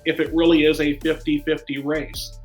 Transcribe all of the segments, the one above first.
if it really is a 50-50 race,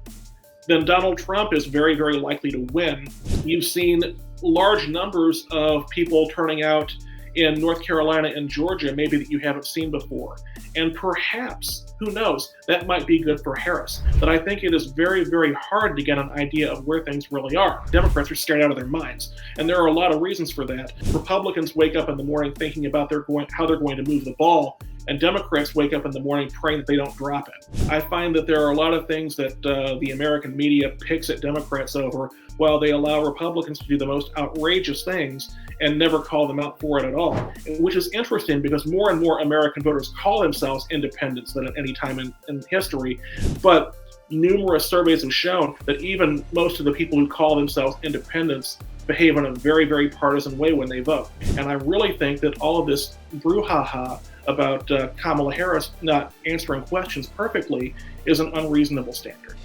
then Donald Trump is very, very likely to win. You've seen large numbers of people turning out in North Carolina and Georgia, maybe that you haven't seen before. And perhaps, who knows, that might be good for Harris. But I think it is very, very hard to get an idea of where things really are. Democrats are scared out of their minds. And there are a lot of reasons for that. Republicans wake up in the morning thinking about how they're going to move the ball, and Democrats wake up in the morning praying that they don't drop it. I find that there are a lot of things that the American media picks at Democrats over, while they allow Republicans to do the most outrageous things and never call them out for it at all, which is interesting because more and more American voters call themselves independents than at any time in history. But numerous surveys have shown that even most of the people who call themselves independents behave in a very, very partisan way when they vote. And I really think that all of this brouhaha about Kamala Harris not answering questions perfectly is an unreasonable standard.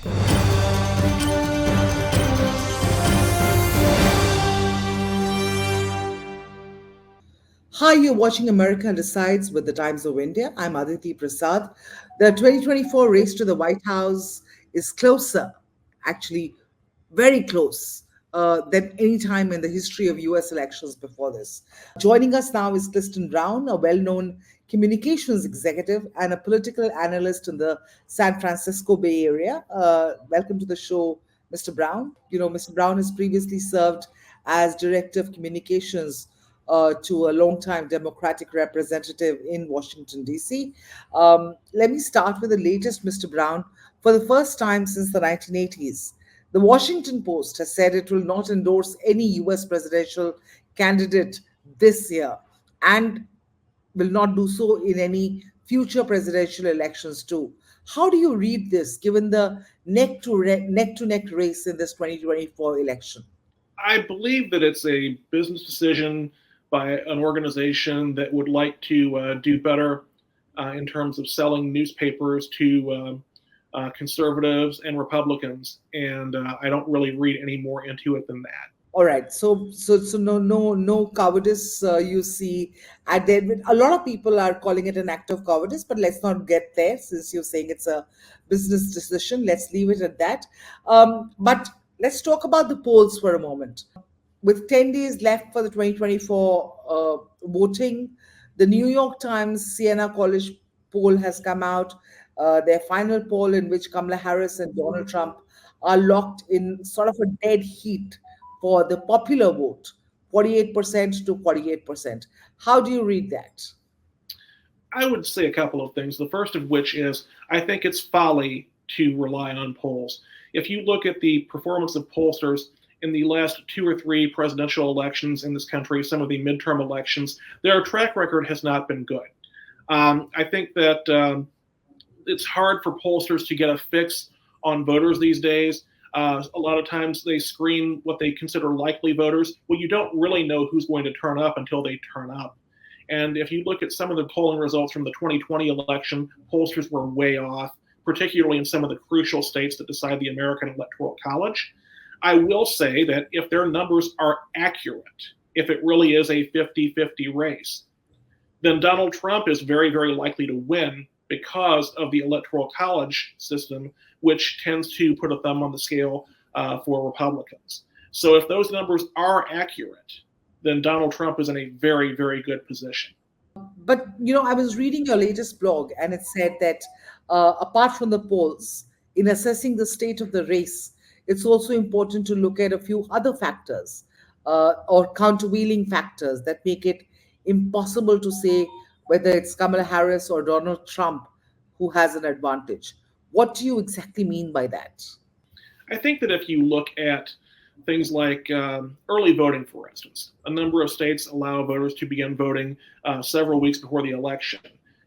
Hi, you're watching America Decides with the Times of India. I'm Aditi Prasad. The 2024 race to the White House is closer, actually very close, than any time in the history of US elections before this. Joining us now is Cliston Brown, a well-known communications executive and a political analyst in the San Francisco Bay Area. Welcome to the show, Mr. Brown. Mr. Brown has previously served as Director of Communications to a longtime Democratic representative in Washington, D.C. Let me start with the latest, Mr. Brown. For the first time since the 1980s, the Washington Post has said it will not endorse any U.S. presidential candidate this year and will not do so in any future presidential elections too. How do you read this, given the neck-to-neck race in this 2024 election? I believe that it's a business decision by an organization that would like to do better in terms of selling newspapers to conservatives and Republicans, and I don't really read any more into it than that. All right, so no cowardice. You see, at the end, a lot of people are calling it an act of cowardice, but let's not get there. Since you're saying it's a business decision, let's leave it at that. But let's talk about the polls for a moment. With 10 days left for the 2024 voting, the New York Times Siena College poll has come out, their final poll, in which Kamala Harris and Donald Trump are locked in sort of a dead heat for the popular vote, 48% to 48%. How do you read that? I would say a couple of things. The first of which is I think it's folly to rely on polls. If you look at the performance of pollsters in the last 2 or 3 presidential elections in this country, some of the midterm elections, their track record has not been good. I think that it's hard for pollsters to get a fix on voters these days. A lot of times they screen what they consider likely voters. Well, you don't really know who's going to turn up until they turn up. And if you look at some of the polling results from the 2020 election, pollsters were way off, particularly in some of the crucial states that decide the American Electoral College. I will say that if their numbers are accurate, if it really is a 50-50 race, then Donald Trump is very, very likely to win because of the Electoral College system, which tends to put a thumb on the scale for Republicans. So if those numbers are accurate, then Donald Trump is in a very, very good position. But, I was reading your latest blog, and it said that apart from the polls, in assessing the state of the race, it's also important to look at a few other factors or countervailing factors that make it impossible to say whether it's Kamala Harris or Donald Trump who has an advantage. What do you exactly mean by that? I think that if you look at things like early voting, for instance, a number of states allow voters to begin voting several weeks before the election.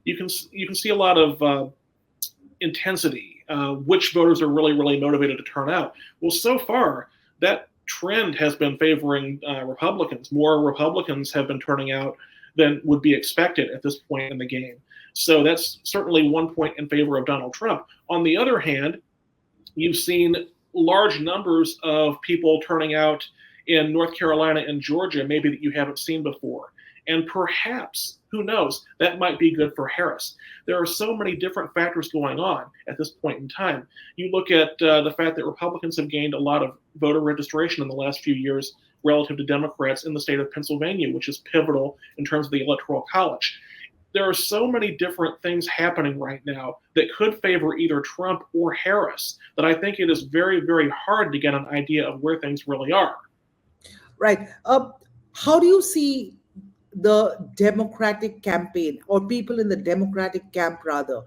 You can see a lot of intensity, which voters are really, really motivated to turn out. Well, so far, that trend has been favoring Republicans. More Republicans have been turning out than would be expected at this point in the game. So that's certainly one point in favor of Donald Trump. On the other hand, you've seen large numbers of people turning out in North Carolina and Georgia, maybe that you haven't seen before. And perhaps, who Who knows? That might be good for Harris. There are so many different factors going on at this point in time. You look at the fact that Republicans have gained a lot of voter registration in the last few years relative to Democrats in the state of Pennsylvania, which is pivotal in terms of the Electoral College. There are so many different things happening right now that could favor either Trump or Harris that I think it is very, very hard to get an idea of where things really are. Right. How do you see the Democratic campaign, or people in the Democratic camp rather?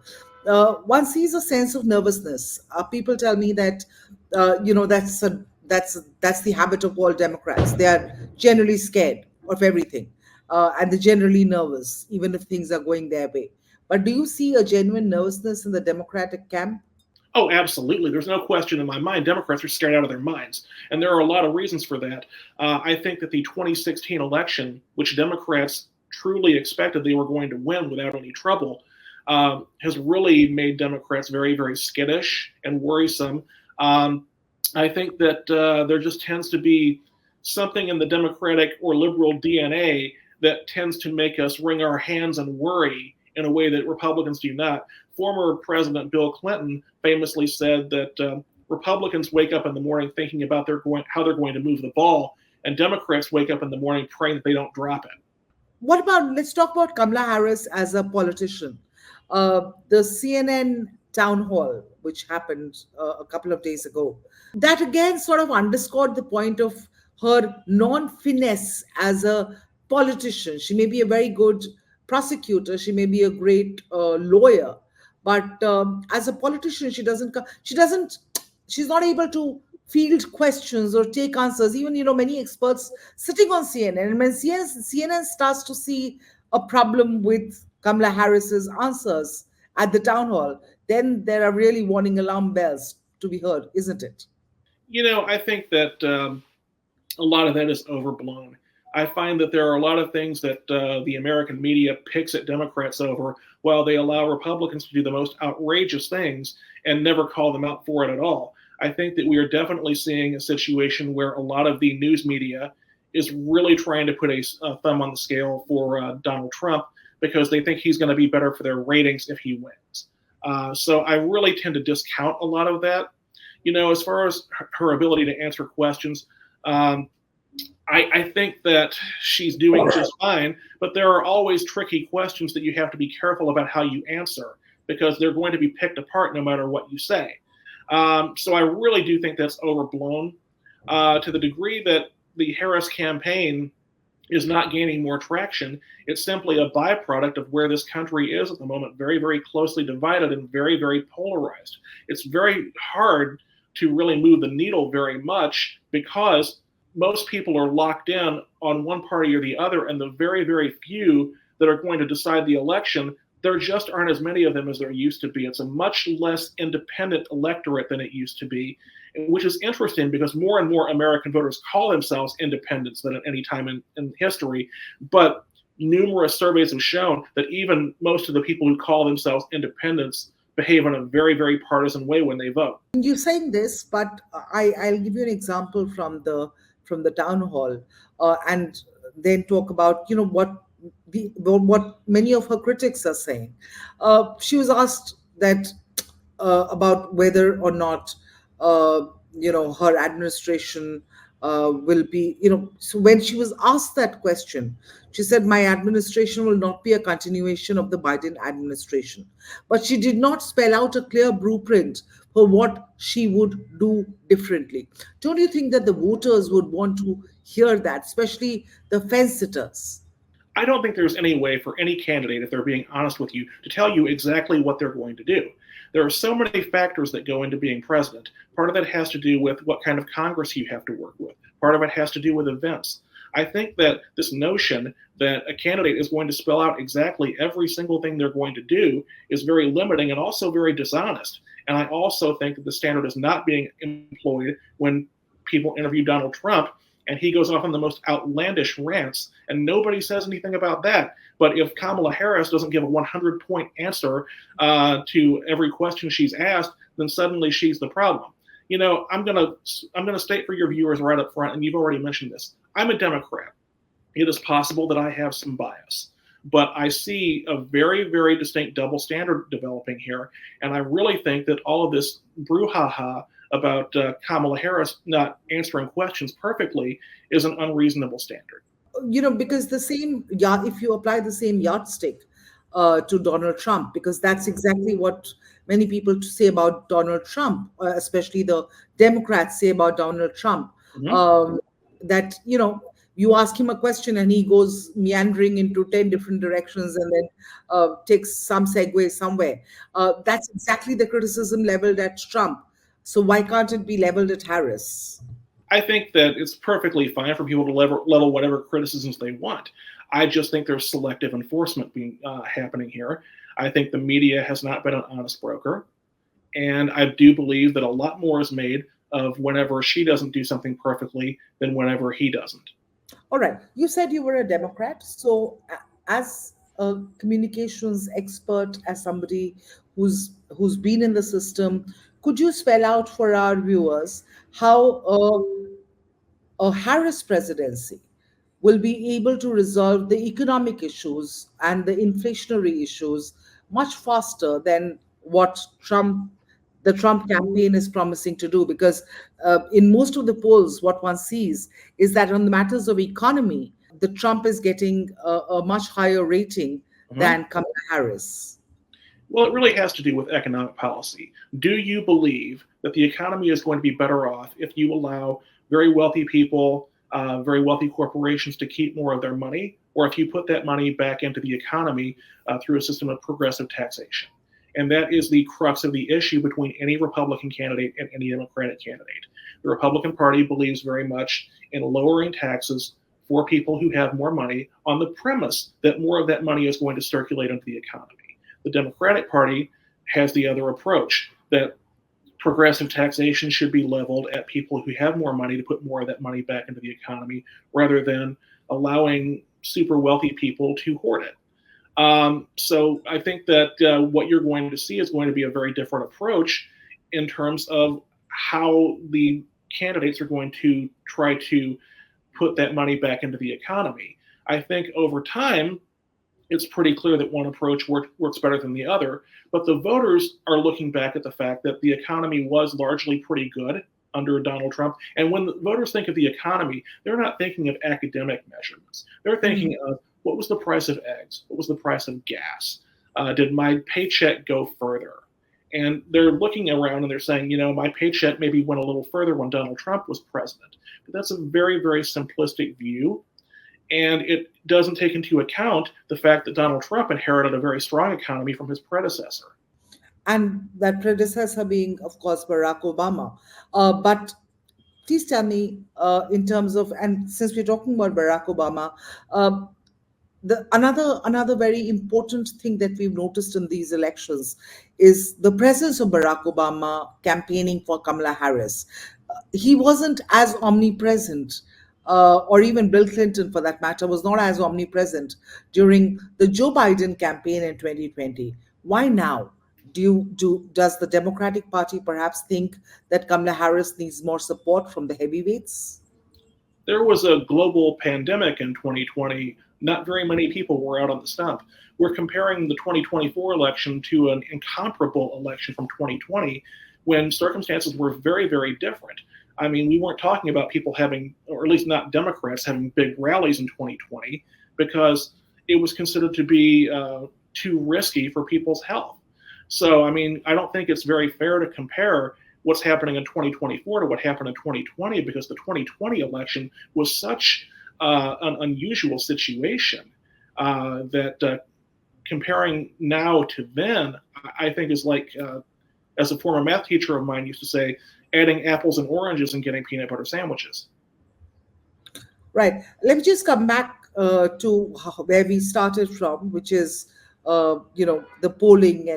One sees a sense of nervousness. People tell me that that's the habit of all Democrats. They are generally scared of everything, and they're generally nervous, even if things are going their way. But do you see a genuine nervousness in the Democratic camp? Oh, absolutely. There's no question in my mind. Democrats are scared out of their minds. And there are a lot of reasons for that. I think that the 2016 election, which Democrats truly expected they were going to win without any trouble, has really made Democrats very, very skittish and worrisome. I think that there just tends to be something in the Democratic or liberal DNA that tends to make us wring our hands and worry in a way that Republicans do not. Former President Bill Clinton famously said that Republicans wake up in the morning thinking about how they're going to move the ball, and Democrats wake up in the morning praying that they don't drop it. Let's talk about Kamala Harris as a politician. The CNN town hall, which happened a couple of days ago, that again sort of underscored the point of her non-finesse as a politician. She may be a very good prosecutor, she may be a great lawyer, but as a politician, she's not able to field questions or take answers. Even, many experts sitting on CNN, and when CNN starts to see a problem with Kamala Harris's answers at the town hall, then there are really warning alarm bells to be heard, isn't it? I think that a lot of that is overblown. I find that there are a lot of things that the American media picks at Democrats over, while they allow Republicans to do the most outrageous things and never call them out for it at all. I think that we are definitely seeing a situation where a lot of the news media is really trying to put a thumb on the scale for Donald Trump, because they think he's going to be better for their ratings if he wins. So I really tend to discount a lot of that. As far as her ability to answer questions, I think that she's doing just fine, but there are always tricky questions that you have to be careful about how you answer, because they're going to be picked apart no matter what you say. So I really do think that's overblown to the degree that the Harris campaign is not gaining more traction. It's simply a byproduct of where this country is at the moment, very, very closely divided and very, very polarized. It's very hard to really move the needle very much, because most people are locked in on one party or the other, and the very, very few that are going to decide the election, there just aren't as many of them as there used to be. It's a much less independent electorate than it used to be, which is interesting because more and more American voters call themselves independents than at any time in history. But numerous surveys have shown that even most of the people who call themselves independents behave in a very, very partisan way when they vote. You're saying this, but I'll give you an example from the town hall, and then talk about what many of her critics are saying. She was asked that about whether or not her administration will be, so when she was asked that question, she said, my administration will not be a continuation of the Biden administration. But she did not spell out a clear blueprint for what she would do differently. Don't you think that the voters would want to hear that, especially the fence sitters? I don't think there's any way for any candidate, if they're being honest with you, to tell you exactly what they're going to do. There are so many factors that go into being president. Part of that has to do with what kind of Congress you have to work with. Part of it has to do with events. I think that this notion that a candidate is going to spell out exactly every single thing they're going to do is very limiting and also very dishonest. And I also think that the standard is not being employed when people interview Donald Trump and he goes off on the most outlandish rants, and nobody says anything about that. But if Kamala Harris doesn't give a 100-point answer to every question she's asked, then suddenly she's the problem. I'm gonna state for your viewers right up front, and you've already mentioned this. I'm a Democrat. It is possible that I have some bias. But I see a very, very distinct double standard developing here. And I really think that all of this brouhaha about Kamala Harris not answering questions perfectly is an unreasonable standard. Because the same, if you apply the same yardstick to Donald Trump, because that's exactly what many people say about Donald Trump, especially the Democrats say about Donald Trump. Mhm. um, that you ask him a question and he goes meandering into 10 different directions and then takes some segue somewhere. That's exactly the criticism leveled at Trump. So why can't it be leveled at Harris? I think that it's perfectly fine for people to level whatever criticisms they want. I just think there's selective enforcement being happening here. I think the media has not been an honest broker, and I do believe that a lot more is made of whenever she doesn't do something perfectly than whenever he doesn't. All right. You said you were a Democrat. So, as a communications expert, as somebody who's been in the system, could you spell out for our viewers how a Harris presidency will be able to resolve the economic issues and the inflationary issues much faster than what the Trump campaign is promising to do? Because in most of the polls, what one sees is that on the matters of economy, the Trump is getting a much higher rating Mhm. than Kamala Harris. Well, it really has to do with economic policy. Do you believe that the economy is going to be better off if you allow very wealthy people, very wealthy corporations to keep more of their money, or if you put that money back into the economy through a system of progressive taxation? And that is the crux of the issue between any Republican candidate and any Democratic candidate. The Republican Party believes very much in lowering taxes for people who have more money on the premise that more of that money is going to circulate into the economy. The Democratic Party has the other approach that progressive taxation should be leveled at people who have more money to put more of that money back into the economy rather than allowing super wealthy people to hoard it. So I think that what you're going to see is going to be a very different approach in terms of how the candidates are going to try to put that money back into the economy. I think over time, it's pretty clear that one approach works better than the other. But the voters are looking back at the fact that the economy was largely pretty good under Donald Trump. And when the voters think of the economy, they're not thinking of academic measurements. They're thinking of what was the price of eggs? What was the price of gas? Did my paycheck go further? And they're looking around and they're saying, my paycheck maybe went a little further when Donald Trump was president. But that's a very, very simplistic view, and it doesn't take into account the fact that Donald Trump inherited a very strong economy from his predecessor. And that predecessor being, of course, Barack Obama. But please tell me, in terms of, and since we're talking about Barack Obama, uh, the another very important thing that we've noticed in these elections is the presence of Barack Obama campaigning for Kamala Harris. He wasn't as omnipresent, or even Bill Clinton, for that matter, was not as omnipresent during the Joe Biden campaign in 2020. Why now? Does the Democratic Party perhaps think that Kamala Harris needs more support from the heavyweights? There was a global pandemic in 2020. Not very many people were out on the stump. We're comparing the 2024 election to an incomparable election from 2020 when circumstances were very, very different. I mean, we weren't talking about people having, or at least not Democrats, having big rallies in 2020 because it was considered to be too risky for people's health. So, I mean, I don't think it's very fair to compare what's happening in 2024 to what happened in 2020 because the 2020 election was such an unusual situation that comparing now to then, I think is like, as a former math teacher of mine used to say, adding apples and oranges and getting peanut butter sandwiches. Right. Let me just come back to where we started from, which is, the polling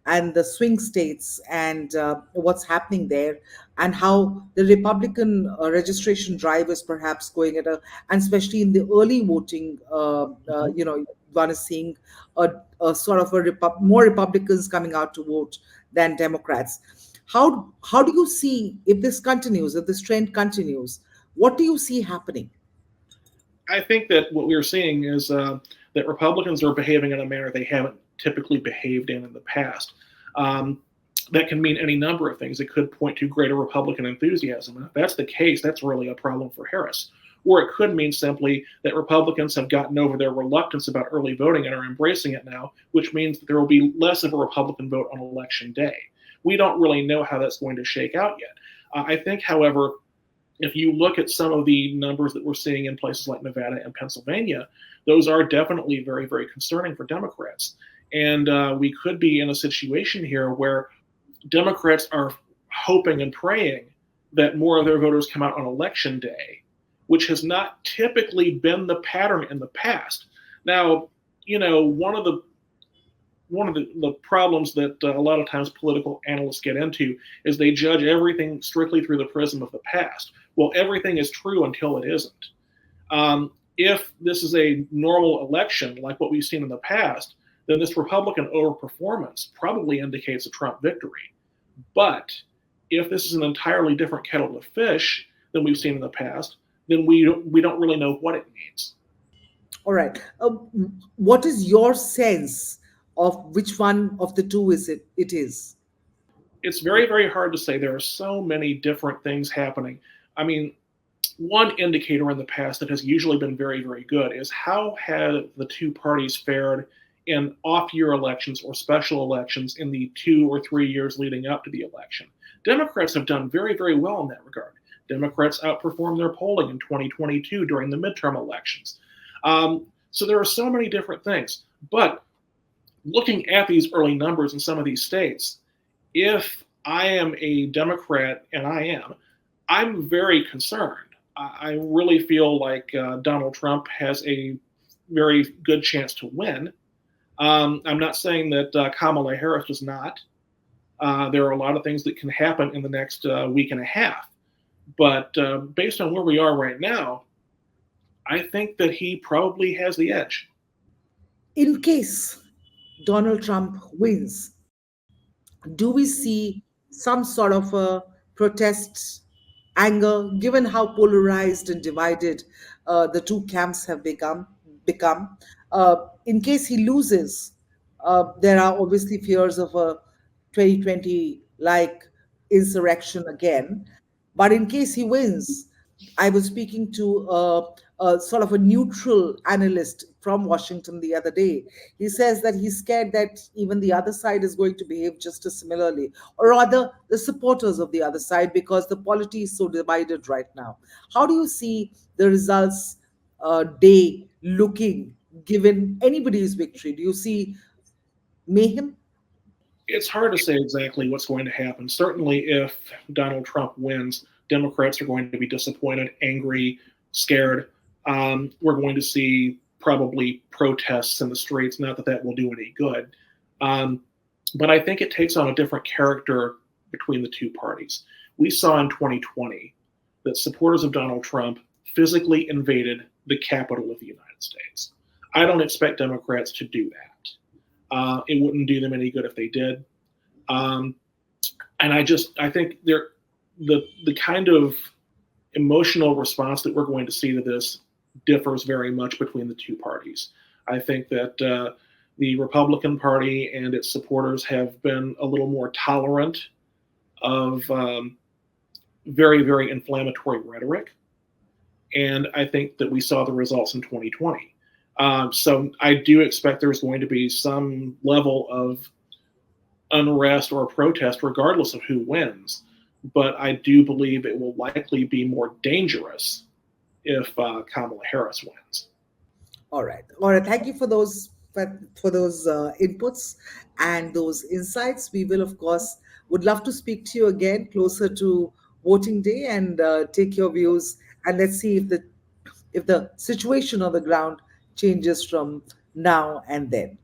and the swing states and what's happening there, and how the Republican registration drive is perhaps going and especially in the early voting, Mhm. one is seeing a sort of more Republicans coming out to vote than Democrats. How do you see, if this continues, if this trend continues, what do you see happening? I think that what we're seeing is that Republicans are behaving in a manner they haven't typically behaved in the past. Um, that can mean any number of things. It could point to greater Republican enthusiasm. And if that's the case, that's really a problem for Harris. Or it could mean simply that Republicans have gotten over their reluctance about early voting and are embracing it now, which means that there will be less of a Republican vote on election day. We don't really know how that's going to shake out yet. I think, however, if you look at some of the numbers that we're seeing in places like Nevada and Pennsylvania, those are definitely very, very concerning for Democrats. And we could be in a situation here where Democrats are hoping and praying that more of their voters come out on election day, which has not typically been the pattern in the past. Now, one of the problems that a lot of times political analysts get into is they judge everything strictly through the prism of the past. Well, everything is true until it isn't. If this is a normal election like what we've seen in the past, then this Republican overperformance probably indicates a Trump victory. But if this is an entirely different kettle of fish than we've seen in the past, then we don't really know what it means. All right. What is your sense of which one of the two it is? It's very, very hard to say. There are so many different things happening. I mean, one indicator in the past that has usually been very, very good is how have the two parties fared in off-year elections or special elections in the 2 or 3 years leading up to the election. Democrats have done very, very well in that regard. Democrats outperformed their polling in 2022 during the midterm elections. So there are so many different things. But looking at these early numbers in some of these states, if I am a Democrat, and I'm very concerned. I really feel like Donald Trump has a very good chance to win. I'm not saying that Kamala Harris does not. There are a lot of things that can happen in the next week and a half. But based on where we are right now, I think that he probably has the edge. In case Donald Trump wins, do we see some sort of a protest anger, given how polarized and divided the two camps have become? In case he loses, there are obviously fears of a 2020 like insurrection again. But in case he wins, I was speaking to a sort of a neutral analyst from Washington the other day. He says that he's scared that even the other side is going to behave just as similarly, or rather, the supporters of the other side, because the polity is so divided right now. How do you see the results day looking given anybody's victory? Do you see mayhem? It's hard to say exactly what's going to happen. Certainly, if Donald Trump wins, Democrats are going to be disappointed, angry, scared. We're going to see probably protests in the streets. Not that that will do any good. But I think it takes on a different character between the two parties. We saw in 2020 that supporters of Donald Trump physically invaded the Capitol of the United States. I don't expect Democrats to do that. It wouldn't do them any good if they did. And I think the kind of emotional response that we're going to see to this differs very much between the two parties. I think that the Republican Party and its supporters have been a little more tolerant of very, very inflammatory rhetoric. And I think that we saw the results in 2020. So I do expect there's going to be some level of unrest or protest, regardless of who wins. But I do believe it will likely be more dangerous if Kamala Harris wins. All right. All right. Thank you for those inputs and those insights. We will, of course, would love to speak to you again closer to voting day and take your views. And let's see if the situation on the ground changes from now and then.